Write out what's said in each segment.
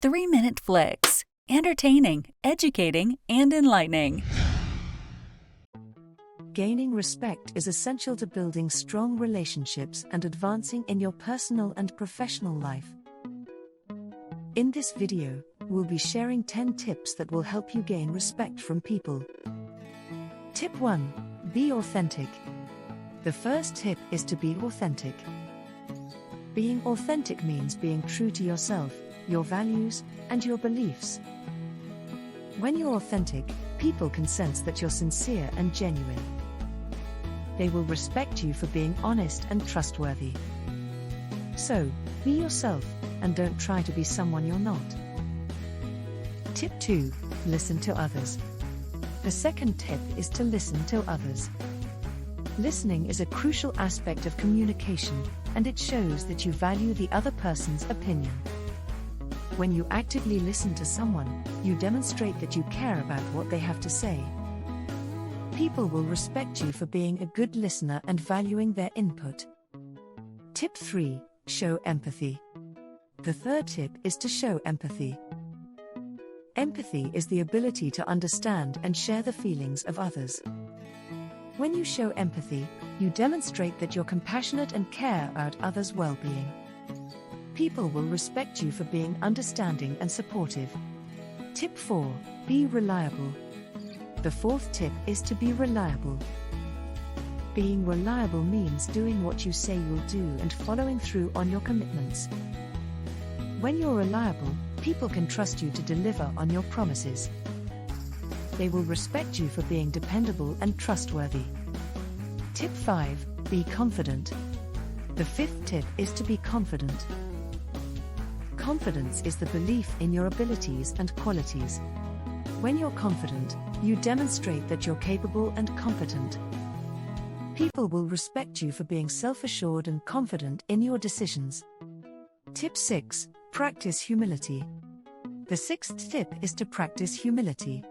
3-minute flicks. Entertaining, educating, and enlightening. Gaining respect is essential to building strong relationships and advancing in your personal and professional life. In this video, we'll be sharing 10 tips that will help you gain respect from people. Tip 1. Be authentic. The first tip is to be authentic. Being authentic means being true to yourself, your values, and your beliefs. When you're authentic, people can sense that you're sincere and genuine. They will respect you for being honest and trustworthy. So, be yourself, and don't try to be someone you're not. Tip 2. Listen to others. The second tip is to listen to others. Listening is a crucial aspect of communication, and it shows that you value the other person's opinion. When you actively listen to someone, you demonstrate that you care about what they have to say. People will respect you for being a good listener and valuing their input. Tip 3. Show empathy. The third tip is to show empathy. Empathy is the ability to understand and share the feelings of others. When you show empathy, you demonstrate that you're compassionate and care about others' well-being. People will respect you for being understanding and supportive. Tip 4. Be reliable. The fourth tip is to be reliable. Being reliable means doing what you say you'll do and following through on your commitments. When you're reliable, people can trust you to deliver on your promises. They will respect you for being dependable and trustworthy. Tip 5. Be confident. The fifth tip is to be confident. Confidence is the belief in your abilities and qualities. When you're confident, you demonstrate that you're capable and competent. People will respect you for being self-assured and confident in your decisions. Tip 6. Practice humility. The sixth tip is to practice humility.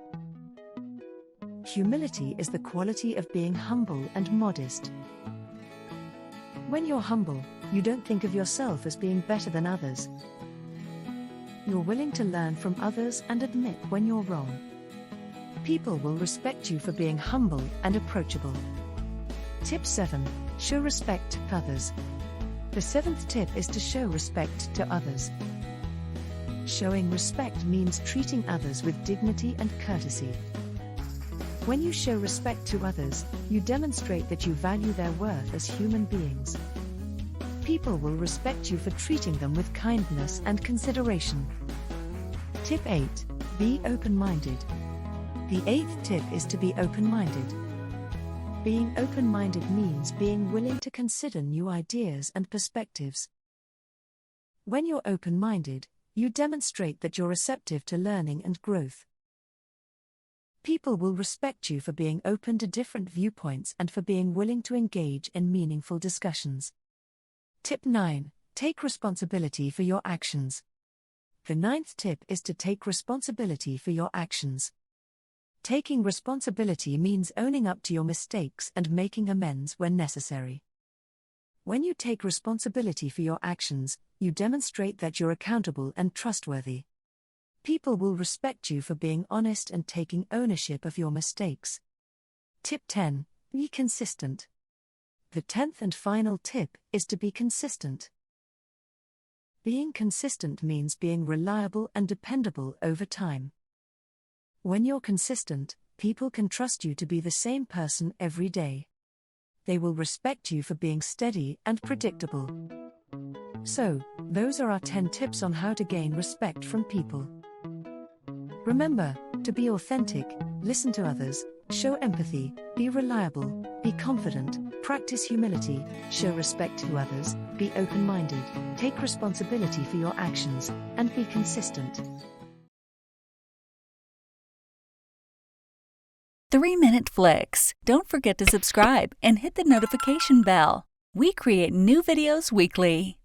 Humility is the quality of being humble and modest. When you're humble, you don't think of yourself as being better than others. You're willing to learn from others and admit when you're wrong. People will respect you for being humble and approachable. Tip 7. Show respect to others. The seventh tip is to show respect to others. Showing respect means treating others with dignity and courtesy. When you show respect to others, you demonstrate that you value their worth as human beings. People will respect you for treating them with kindness and consideration. Tip 8. Be open-minded. The eighth tip is to be open-minded. Being open-minded means being willing to consider new ideas and perspectives. When you're open-minded, you demonstrate that you're receptive to learning and growth. People will respect you for being open to different viewpoints and for being willing to engage in meaningful discussions. Tip 9. Take responsibility for your actions. The ninth tip is to take responsibility for your actions. Taking responsibility means owning up to your mistakes and making amends when necessary. When you take responsibility for your actions, you demonstrate that you're accountable and trustworthy. People will respect you for being honest and taking ownership of your mistakes. Tip 10. Be consistent. The 10th and final tip is to be consistent. Being consistent means being reliable and dependable over time. When you're consistent, people can trust you to be the same person every day. They will respect you for being steady and predictable. So, those are our 10 tips on how to gain respect from people. Remember, to be authentic, listen to others, show empathy, be reliable, be confident, practice humility, show respect to others, be open-minded, take responsibility for your actions, and be consistent. 3-minute flicks. Don't forget to subscribe and hit the notification bell. We create new videos weekly.